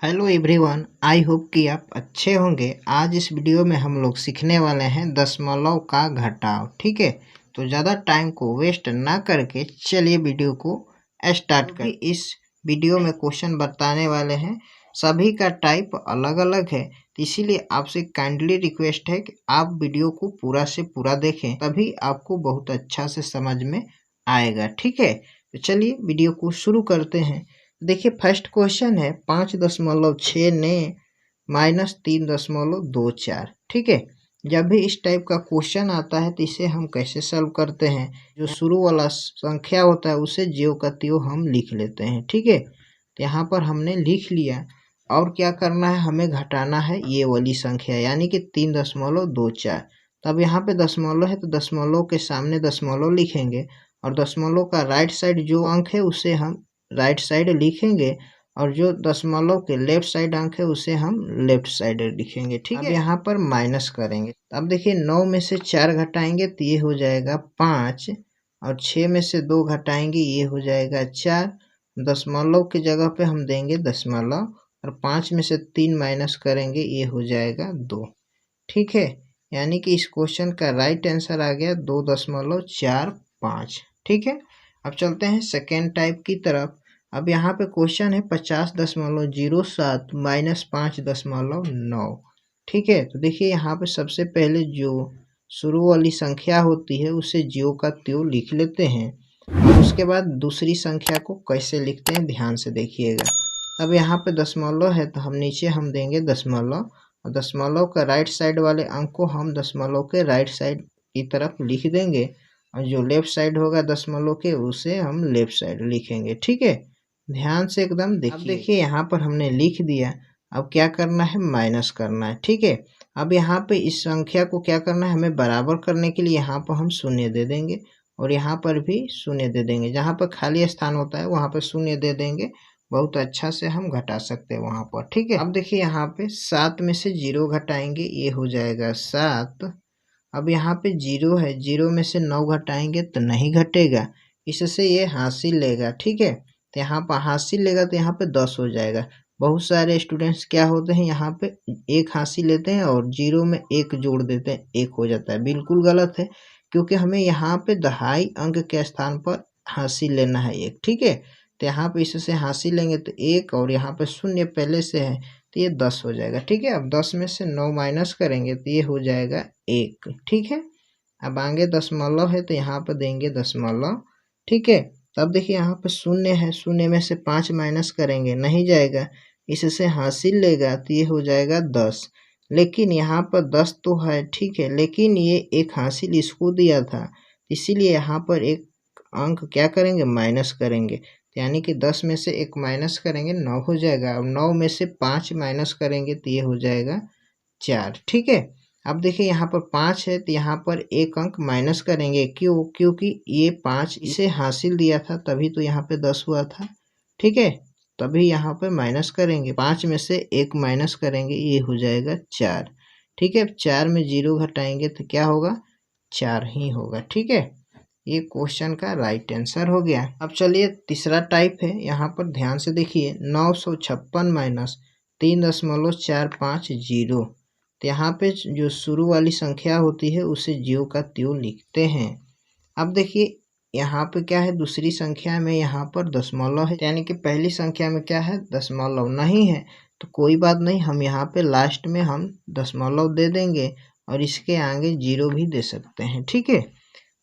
Hello everyone, I hope कि आप अच्छे होंगे। आज इस वीडियो में हम लोग सीखने वाले हैं दशमलव का घटाव। ठीक है, तो ज़्यादा टाइम को वेस्ट ना करके चलिए वीडियो को स्टार्ट करें। इस वीडियो में क्वेश्चन बताने वाले हैं, सभी का टाइप अलग अलग है, तो इसीलिए आपसे काइंडली रिक्वेस्ट है कि आप वीडियो को पूरा से पूरा देखें, तभी आपको बहुत अच्छा से समझ में आएगा। ठीक है, तो चलिए वीडियो को शुरू करते हैं। देखिए फर्स्ट क्वेश्चन है 5.6 ने -3.24। ठीक है, जब भी इस टाइप का क्वेश्चन आता है तो इसे हम कैसे सॉल्व करते हैं, जो शुरू वाला संख्या होता है उसे ज्यों का त्यों हम लिख लेते हैं। ठीक है, तो यहाँ पर हमने लिख लिया और क्या करना है, हमें घटाना है ये वाली संख्या यानी कि 3.24। तब यहाँ पे दशमलव है तो दशमलव के सामने दशमलव लिखेंगे और दशमलव का राइट साइड जो अंक है उसे हम राइट साइड लिखेंगे और जो दशमलव के लेफ्ट साइड अंक है उसे हम लेफ्ट साइड लिखेंगे। ठीक है, अब यहाँ पर माइनस करेंगे। अब देखिए 9 में से 4 घटाएंगे तो ये हो जाएगा 5 और 6 में से 2 घटाएंगे ये हो जाएगा 4। दशमलव की जगह पे हम देंगे दशमलव और 5 में से 3 माइनस करेंगे ये हो जाएगा 2। ठीक है, यानी कि इस क्वेश्चन का राइट आंसर आ गया 2.45। ठीक है, अब चलते हैं सेकेंड टाइप की तरफ। अब यहाँ पे क्वेश्चन है 50.07 -5.9। ठीक है, तो देखिए यहाँ पे सबसे पहले जो शुरू वाली संख्या होती है उसे ज्यों का त्यों लिख लेते हैं और उसके बाद दूसरी संख्या को कैसे लिखते हैं ध्यान से देखिएगा। अब यहाँ पे दशमलव है तो हम नीचे हम देंगे दशमलव और दशमलव का राइट साइड वाले अंक को हम दशमलव के राइट साइड की तरफ लिख देंगे और जो लेफ्ट साइड होगा दशमलव के उसे हम लेफ्ट साइड लिखेंगे। ठीक है, ध्यान से एकदम देखिए। अब देखिए यहाँ पर हमने लिख दिया, अब क्या करना है, माइनस करना है। ठीक है, अब यहाँ पे इस संख्या को क्या करना है, हमें बराबर करने के लिए यहाँ पर हम शून्य दे देंगे और यहाँ पर भी शून्य दे देंगे। जहाँ पर खाली स्थान होता है वहाँ पर शून्य दे देंगे, बहुत अच्छा से हम घटा सकते हैं वहाँ पर। ठीक है, अब देखिए यहाँ पे 7 में से 0 घटाएंगे ये हो जाएगा 7। अब यहाँ पे 0 है, 0 में से 9 घटाएंगे तो नहीं घटेगा, इससे ये हासिल लेगा। ठीक है, तो यहाँ पर हासिल लेगा तो यहाँ पे 10 हो जाएगा। बहुत सारे स्टूडेंट्स क्या होते हैं, यहाँ पे एक हासिल लेते हैं और 0 में 1 जोड़ देते हैं, 1 हो जाता है। बिल्कुल गलत है, क्योंकि हमें यहाँ पे दहाई अंक के स्थान पर हासिल लेना है 1। ठीक है, तो यहाँ पे इससे हासिल लेंगे तो 1 और यहाँ पे शून्य पहले से है तो ये 10 हो जाएगा। ठीक है, अब 10 में से 9 माइनस करेंगे तो ये हो जाएगा 1। ठीक है, अब आगे दशमलव है तो यहाँ पर देंगे दशमलव। ठीक है, तब देखिए यहाँ पर शून्य है, शून्य में से 5 माइनस करेंगे नहीं जाएगा, इससे हासिल लेगा तो ये हो जाएगा 10। लेकिन यहाँ पर 10 तो है, ठीक है, लेकिन ये एक हासिल इसको दिया था, इसीलिए यहाँ पर एक अंक क्या करेंगे, माइनस करेंगे। यानी कि 10 में से 1 माइनस करेंगे 9 हो जाएगा। अब 9 में से 5 माइनस करेंगे तो ये हो जाएगा 4। ठीक है, अब देखिए यहाँ पर 5 है तो यहाँ पर एक अंक माइनस करेंगे, क्यों, क्योंकि ये 5 इसे हासिल दिया था तभी तो यहाँ पे 10 हुआ था। ठीक है, तभी यहाँ पे माइनस करेंगे, 5 में से 1 माइनस करेंगे ये हो जाएगा 4। ठीक है, 4 में 0 घटाएंगे तो क्या होगा, 4 ही होगा। ठीक है, ये क्वेश्चन का राइट आंसर हो गया। अब चलिए तीसरा टाइप है, यहाँ पर ध्यान से देखिए 956 -3.450। तो यहाँ पे जो शुरू वाली संख्या होती है उसे ज्यों का त्यों लिखते हैं। अब देखिए यहाँ पे क्या है, दूसरी संख्या में यहाँ पर दशमलव है, यानी कि पहली संख्या में क्या है, दशमलव नहीं है, तो कोई बात नहीं, हम यहाँ पे लास्ट में हम दशमलव दे देंगे और इसके आगे 0 भी दे सकते हैं। ठीक है,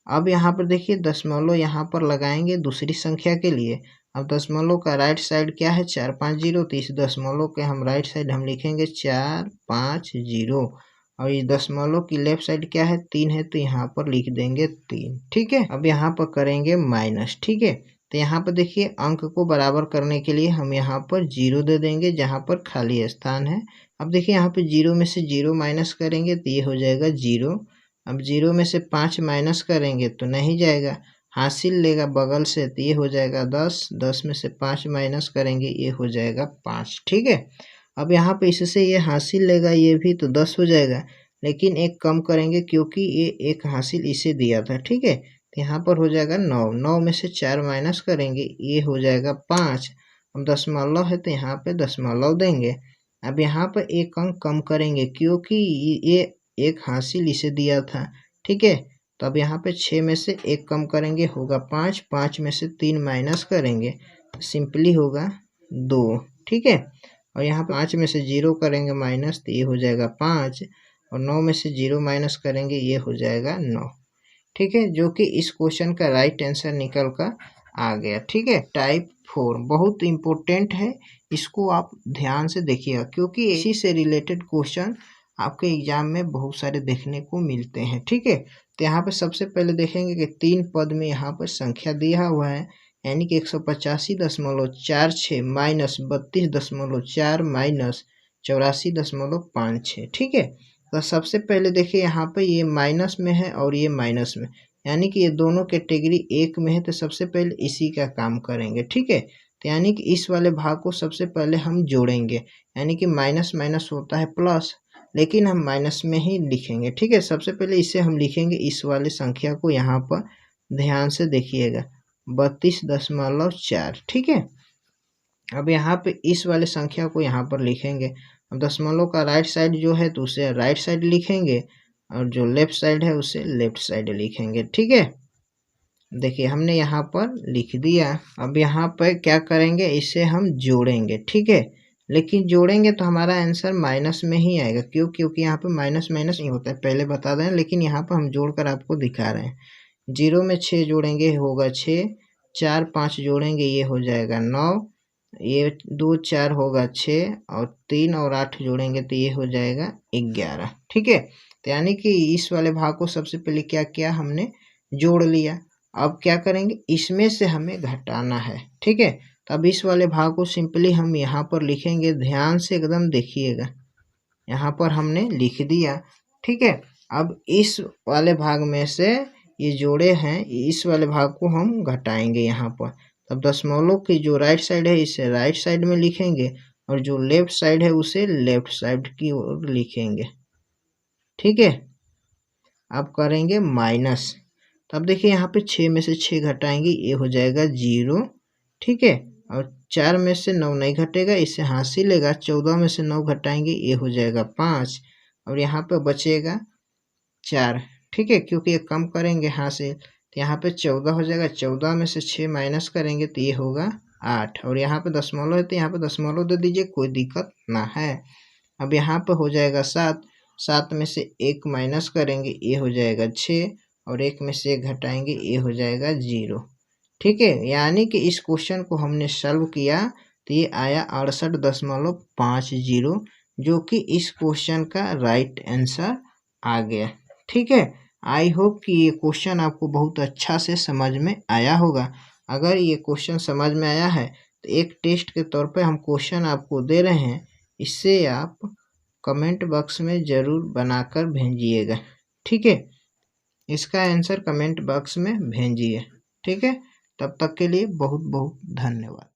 अब यहाँ पर देखिए दशमलव यहाँ पर लगाएंगे दूसरी संख्या के लिए। अब दशमलव का राइट साइड क्या है, 450, तो इस दशमलव के हम राइट साइड हम लिखेंगे 450 और इस दशमलव की लेफ्ट साइड क्या है, 3 है, तो यहाँ पर लिख देंगे 3। ठीक है, अब यहाँ पर करेंगे माइनस। ठीक है, तो यहाँ पर देखिए अंक को बराबर करने के लिए हम यहाँ पर 0 दे देंगे जहाँ पर खाली स्थान है। अब देखिए यहाँ पे 0 में से 0 माइनस करेंगे तो ये हो जाएगा 0। अब 0 में से 5 माइनस करेंगे तो नहीं जाएगा, हासिल लेगा बगल से तो ये हो जाएगा 10। 10 में से 5 माइनस करेंगे ये हो जाएगा 5। ठीक है, अब यहाँ पे इससे ये हासिल लेगा, ये भी तो 10 हो जाएगा, लेकिन एक कम करेंगे क्योंकि ये एक हासिल इसे दिया था। ठीक है, तो यहाँ पर हो जाएगा 9। 9 में से 4 माइनस करेंगे ये हो जाएगा 5 अब दशमलव है तो यहाँ पे दशमलव देंगे। अब यहाँ पर एक अंक कम करेंगे क्योंकि ये एक हासिल इसे दिया था, ठीक है। तो अब यहाँ पे 6 में से 1 कम करेंगे, होगा 5, 5 में से 3 माइनस करेंगे तो सिंपली होगा 2, ठीक है। और यहाँ पे 5 में से 0 करेंगे माइनस तो ये हो जाएगा 5, और 9 में से 0 माइनस करेंगे ये हो जाएगा 9, ठीक है। जो कि इस क्वेश्चन का राइट आंसर निकल कर आ गया, ठीक है। टाइप 4 बहुत इम्पोर्टेंट है, इसको आप ध्यान से देखिएगा क्योंकि इसी से रिलेटेड क्वेश्चन आपके एग्जाम में बहुत सारे देखने को मिलते हैं, ठीक है। तो यहाँ पे सबसे पहले देखेंगे कि 3 पद में यहाँ पर संख्या दिया हुआ है, यानी कि 185.46 माइनस 32.4 माइनस 84.56, ठीक है। तो सबसे पहले देखिए यहाँ पे ये माइनस में है और ये माइनस में, यानी कि ये दोनों कैटेगरी एक में है, तो सबसे पहले इसी का काम करेंगे, ठीक है। तो यानी कि इस वाले भाग को सबसे पहले हम जोड़ेंगे, यानी कि माइनस माइनस होता है प्लस, लेकिन हम माइनस में ही लिखेंगे, ठीक है। सबसे पहले इसे हम लिखेंगे इस वाले संख्या को, यहाँ पर ध्यान से देखिएगा 32.4, ठीक है। अब यहाँ पे इस वाले संख्या को यहाँ पर लिखेंगे। अब दशमलव का राइट साइड जो है तो उसे राइट साइड लिखेंगे, और जो लेफ्ट साइड है उसे लेफ्ट साइड लिखेंगे, ठीक है। देखिए हमने यहाँ पर लिख दिया। अब यहाँ पर क्या करेंगे, इसे हम जोड़ेंगे, ठीक है। लेकिन जोड़ेंगे तो हमारा आंसर माइनस में ही आएगा, क्योंकि यहाँ पे माइनस माइनस नहीं होता है, पहले बता दें, लेकिन यहाँ पर हम जोड़कर आपको दिखा रहे हैं। 0 में 6 जोड़ेंगे होगा 6, 4 5 जोड़ेंगे ये हो जाएगा 9, ये 2 4 होगा 6, और 3 और 8 जोड़ेंगे तो ये हो जाएगा 11, ठीक है। तो यानी कि इस वाले भाग को सबसे पहले क्या किया, हमने जोड़ लिया। अब क्या करेंगे, इसमें से हमें घटाना है, ठीक है। तो अब इस वाले भाग को सिंपली हम यहाँ पर लिखेंगे, ध्यान से एकदम देखिएगा, यहाँ पर हमने लिख दिया, ठीक है। अब इस वाले भाग में से ये जोड़े हैं, इस वाले भाग को हम घटाएंगे यहाँ पर। तब दशमलव की जो राइट साइड है इसे राइट साइड में लिखेंगे, और जो लेफ्ट साइड है उसे लेफ्ट साइड की ओर लिखेंगे, ठीक है। अब करेंगे माइनस, तब देखिए यहाँ पे 6 में से 6 घटाएंगे ये हो जाएगा 0, ठीक है। और 4 में से 9 नहीं घटेगा, इससे हासिल लेगा, 14 में से 9 घटाएंगे ये हो जाएगा 5, और यहाँ पे बचेगा 4, ठीक है, क्योंकि ये कम करेंगे हासिल तो यहाँ पे 14 हो जाएगा। 14 में से 6 माइनस करेंगे तो ये होगा 8, और यहाँ पे दशमलव है तो यहाँ पे दशमलव दे दीजिए, कोई दिक्कत ना है। अब यहाँ पे हो जाएगा 7, 7 में से 1 माइनस करेंगे ये हो जाएगा 6, और 1 में से 1 घटाएंगे ये हो जाएगा 0, ठीक है। यानी कि इस क्वेश्चन को हमने सॉल्व किया तो ये आया 68.50, जो कि इस क्वेश्चन का राइट आंसर आ गया, ठीक है। आई होप कि ये क्वेश्चन आपको बहुत अच्छा से समझ में आया होगा। अगर ये क्वेश्चन समझ में आया है तो एक टेस्ट के तौर पे हम क्वेश्चन आपको दे रहे हैं, इससे आप कमेंट बॉक्स में ज़रूर बनाकर भेजिएगा, ठीक है। इसका आंसर कमेंट बॉक्स में भेजिए, ठीक है। तब तक के लिए बहुत बहुत धन्यवाद।